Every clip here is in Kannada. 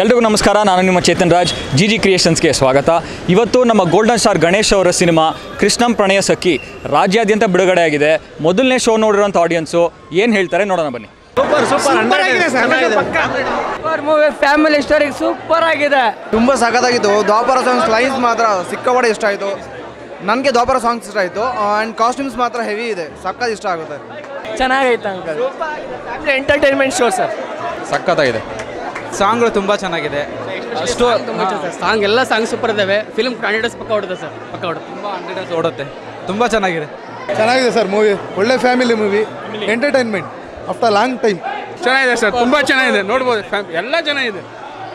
ಎಲ್ರಿಗೂ ನಮಸ್ಕಾರ. ನಾನು ನಿಮ್ಮ ಚೇತನ್ ರಾಜ್. ಜಿ ಕ್ರಿಯೇಷನ್ಸ್ಗೆ ಸ್ವಾಗತ. ಇವತ್ತು ನಮ್ಮ ಗೋಲ್ಡನ್ ಸ್ಟಾರ್ ಗಣೇಶ್ ಅವರ ಸಿನಿಮಾ ಕೃಷ್ಣಂ ಪ್ರಣಯ ಸಖಿ ರಾಜ್ಯಾದ್ಯಂತ ಬಿಡುಗಡೆ ಆಗಿದೆ. ಮೊದಲನೇ ಶೋ ನೋಡಿರೋಂಥ ಆಡಿಯನ್ಸು ಏನು ಹೇಳ್ತಾರೆ ನೋಡೋಣ ಬನ್ನಿ. Super movie, family story super ಆಗಿದೆ. ತುಂಬ ಸಖತ್ತಾಗಿತ್ತು. ದ್ವಾಪರ ಸಾಂಗ್ಸ್ ಲೈನ್ಸ್ ಮಾತ್ರ ಸಿಕ್ಕಾಪಟ್ಟೆ ಇಷ್ಟ ಆಯಿತು. ನನಗೆ ದ್ವಾಪರ ಸಾಂಗ್ಸ್ ಇಷ್ಟ ಆಯಿತು. ಆ್ಯಂಡ್ ಕಾಸ್ಟ್ಯೂಮ್ಸ್ ಮಾತ್ರ ಹೆವಿ ಇದೆ, ಸಖತ್ ಇಷ್ಟ ಆಗುತ್ತೆ. ಚೆನ್ನಾಗೈತೆ uncle. Family entertainment show sir. ಸಖತ್ತಾಗಿದೆ. ಸಾಂಗ್ಗಳು ತುಂಬ ಚೆನ್ನಾಗಿದೆ. ಸಾಂಗ್ ಎಲ್ಲ ಸಾಂಗ್ ಸೂಪರ್ ಇದ್ದಾವೆ. ಫಿಲ್ಮ್ 100 ಡೇಸ್ ಪಕ್ಕ ಹೊಡುತ್ತೆ ಸರ್, ಪಕ್ಕ ಹೊಡುತ್ತೆ. ತುಂಬ 100 ಡೇಸ್ ಓಡುತ್ತೆ. ತುಂಬ ಚೆನ್ನಾಗಿದೆ. ಚೆನ್ನಾಗಿದೆ ಸರ್ ಮೂವಿ. ಒಳ್ಳೆ family movie, entertainment after long time. ಚೆನ್ನಾಗಿದೆ ಸರ್, ತುಂಬ ಚೆನ್ನಾಗಿದೆ. ನೋಡ್ಬೋದು, ಎಲ್ಲ ಚೆನ್ನಾಗಿದೆ.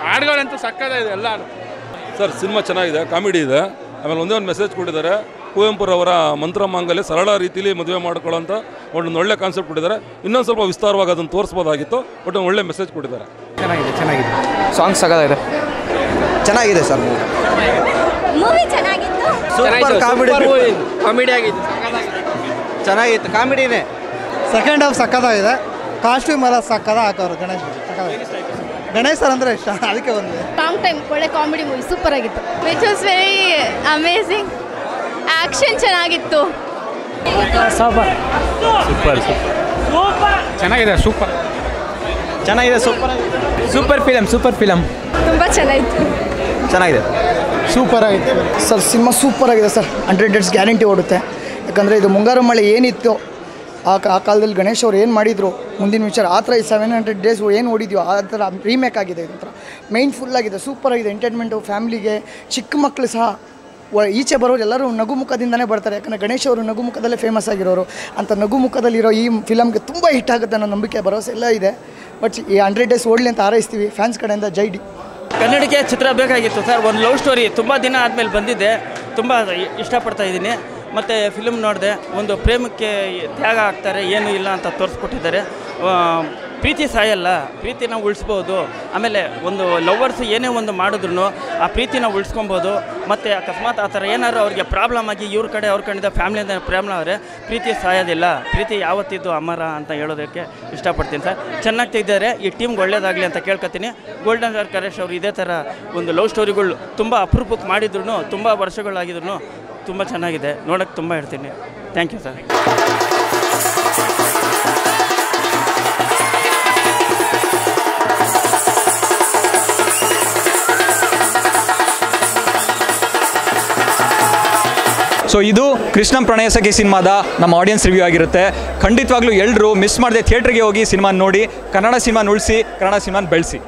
ಹಾಡುಗಳಂತೂ ಸಕ್ಕತ್ತಾಗಿದೆ ಎಲ್ಲ. ಸರ್ ಸಿನಿಮಾ ಚೆನ್ನಾಗಿದೆ, ಕಾಮಿಡಿ ಇದೆ. ಆಮೇಲೆ ಒಂದೇ ಒಂದು ಮೆಸೇಜ್ ಕೊಟ್ಟಿದ್ದಾರೆ. ಕುವೆಂಪುರವರ ಮಂತ್ರ ಮಾಂಗಲ್ಯ ಸರಳ ರೀತಿಯಲ್ಲಿ ಮದುವೆ ಮಾಡ್ಕೊಳ್ಳೋಂಥ ಒಂದು ಒಳ್ಳೆ ಕಾನ್ಸೆಪ್ಟ್ ಕೊಟ್ಟಿದ್ದಾರೆ. ಇನ್ನೊಂದು ಸ್ವಲ್ಪ ವಿಸ್ತಾರವಾಗಿ ಅದನ್ನು ತೋರಿಸ್ಬೋದಾಗಿತ್ತು, ಬಟ್ ಒಂದು ಒಳ್ಳೆ ಮೆಸೇಜ್ ಕೊಟ್ಟಿದ್ದಾರೆ. ಚೆನ್ನಾಗಿದೆ ಸಾಂಗ್ಸ್ ಸಗದಾಗಿದೆ. ಚೆನ್ನಾಗಿದೆ ಸರ್ ಮೂವಿ ಚೆನ್ನಾಗಿತ್ತು. ಸೂಪರ್ ಕಾಮಿಡಿ ಆಗಿತ್ತು. ಚೆನ್ನಾಗಿತ್ತು, ಕಾಮಿಡಿನೇ. ಸೆಕೆಂಡ್ ಹಾಫ್ ಸಕ್ಕತ್ತಾಗಿದೆ. ಕಾಸ್ಟ್ಯೂಮ್ ಎಲ್ಲ ಸಕ್ಕದ ಹಾಕೋರು ಗಣೇಶ್ ಸರ್ ಅಂದರೆ ಇಷ್ಟ, ಅದಕ್ಕೆ ಬಂದಿದೆ. ಲಾಂಗ್ ಟೈಮ್ ಒಳ್ಳೆ ಕಾಮಿಡಿ ಮೂವಿ ಸೂಪರ್ ಆಗಿತ್ತು. Which was very amazing. Action ಚೆನ್ನಾಗಿತ್ತು. ಸೂಪರ್ ಚೆನ್ನಾಗಿದೆ, ಸೂಪರ್ ಚೆನ್ನಾಗಿದೆ, ಸೂಪರ್ ಸೂಪರ್ ಫಿಲಮ್ ತುಂಬ ಚೆನ್ನಾಗಿತ್ತು. ಚೆನ್ನಾಗಿದೆ, ಸೂಪರ್ ಆಗಿದೆ ಸರ್. ಸಿನಿಮಾ ಸೂಪರ್ ಆಗಿದೆ ಸರ್. 100 ಡೇಸ್ ಗ್ಯಾರಂಟಿ ಓಡುತ್ತೆ. ಯಾಕಂದರೆ ಇದು ಮುಂಗಾರು ಮಳೆ ಏನಿತ್ತು ಆ ಕಾಲದಲ್ಲಿ ಗಣೇಶ್ ಅವ್ರು ಏನು ಮಾಡಿದರು ಮುಂದಿನ ವಿಚಾರ ಆ ಥರ ಈ 700 ಡೇಸ್ ಏನು ಓಡಿದ್ಯೋ ಆ ಥರ ರೀಮೇಕ್ ಆಗಿದೆ. ಇದು ಥರ ಮೈನ್ ಫುಲ್ ಆಗಿದೆ, ಸೂಪರ್ ಆಗಿದೆ. ಎಂಟರ್ಟೈನ್ಮೆಂಟು ಫ್ಯಾಮಿಲಿಗೆ, ಚಿಕ್ಕ ಮಕ್ಕಳು ಸಹ ಈಚೆ ಬರೋರು ಎಲ್ಲರೂ ನಗು ಮುಖದಿಂದನೇ ಬರ್ತಾರೆ. ಯಾಕಂದರೆ ಗಣೇಶ್ ಅವರು ನಗು ಮುಖದಲ್ಲೇ ಫೇಮಸ್ ಆಗಿರೋರು. ಅಂಥ ನಗು ಮುಖದಲ್ಲಿರೋ ಈ ಫಿಲಮ್ಗೆ ತುಂಬ ಹಿಟ್ ಆಗುತ್ತೆ ಅನ್ನೋ ನಂಬಿಕೆ ಭರವಸೆ ಎಲ್ಲ ಇದೆ. ಬಟ್ ಈ 100 ಡೇಸ್ ಓಡಲಿ ಅಂತ ಹಾರೈಸ್ತೀವಿ ಫ್ಯಾನ್ಸ್ ಕಡೆಯಿಂದ. ಜೈ ಡಿ. ಕನ್ನಡಕ್ಕೆ ಚಿತ್ರ ಬೇಕಾಗಿತ್ತು ಸರ್. ಒಂದು ಲವ್ ಸ್ಟೋರಿ ತುಂಬ ದಿನ ಆದಮೇಲೆ ಬಂದಿದ್ದೆ. ತುಂಬ ಇಷ್ಟಪಡ್ತಾ ಇದ್ದೀನಿ. ಮತ್ತು ಫಿಲ್ಮ್ ನೋಡಿದೆ. ಒಂದು ಪ್ರೇಮಕ್ಕೆ ತ್ಯಾಗ ಆಗ್ತಾರೆ, ಏನೂ ಇಲ್ಲ ಅಂತ ತೋರಿಸ್ಕೊಟ್ಟಿದ್ದಾರೆ. ಪ್ರೀತಿ ಸಾಯಲ್ಲ, ಪ್ರೀತಿನ ಉಳಿಸ್ಬೋದು. ಆಮೇಲೆ ಒಂದು ಲವ್ವರ್ಸ್ ಏನೇ ಒಂದು ಮಾಡಿದ್ರು ಆ ಪ್ರೀತಿನ ಉಳಿಸ್ಕೊಬೋದು. ಮತ್ತು ಅಕಸ್ಮಾತ್ ಆ ಥರ ಏನಾದ್ರು ಅವ್ರಿಗೆ ಪ್ರಾಬ್ಲಮ್ ಆಗಿ ಇವ್ರ ಕಡೆ ಅವ್ರ ಕಡೆಯಿಂದ ಫ್ಯಾಮಿಲಿಯಿಂದ ಪ್ರಾಬ್ಲಮ್ ಆದರೆ ಪ್ರೀತಿ ಸಾಯೋದಿಲ್ಲ, ಪ್ರೀತಿ ಯಾವತ್ತಿದ್ದು ಅಮರ ಅಂತ ಹೇಳೋದಕ್ಕೆ ಇಷ್ಟಪಡ್ತೀನಿ ಸರ್. ಚೆನ್ನಾಗಿ ತೆಗೆದಿದ್ದಾರೆ. ಈ ಟೀಮ್ಗೆ ಒಳ್ಳೇದಾಗಲಿ ಅಂತ ಕೇಳ್ಕೊತೀನಿ. ಗೋಲ್ಡನ್ ಸ್ಟಾರ್ ಗಣೇಶ್ ಅವರು ಇದೇ ಥರ ಒಂದು ಲವ್ ಸ್ಟೋರಿಗಳು ತುಂಬ ಅಪರೂಪಕ್ಕೆ ಮಾಡಿದ್ರು, ತುಂಬ ವರ್ಷಗಳಾಗಿದ್ರು ತುಂಬ ಚೆನ್ನಾಗಿದೆ. ನೋಡೋಕ್ಕೆ ತುಂಬ ಇರ್ತೀನಿ. Thank you sir. ಸೊ ಇದು ಕೃಷ್ಣಂ ಪ್ರಣಯ ಸಖಿ ಸಿನಿಮಾದ ನಮ್ಮ ಆಡಿಯನ್ಸ್ ರಿವ್ಯೂ ಆಗಿರುತ್ತೆ. ಖಂಡಿತವಾಗ್ಲೂ ಎಲ್ಲರೂ ಮಿಸ್ ಮಾಡದೆ ಥಿಯೇಟ್ರಿಗೆ ಹೋಗಿ ಸಿನಿಮಾ ನೋಡಿ. ಕನ್ನಡ ಸಿನಿಮಾನ ಉಳಿಸಿ, ಕನ್ನಡ ಸಿನಿಮಾನ ಬೆಳೆಸಿ.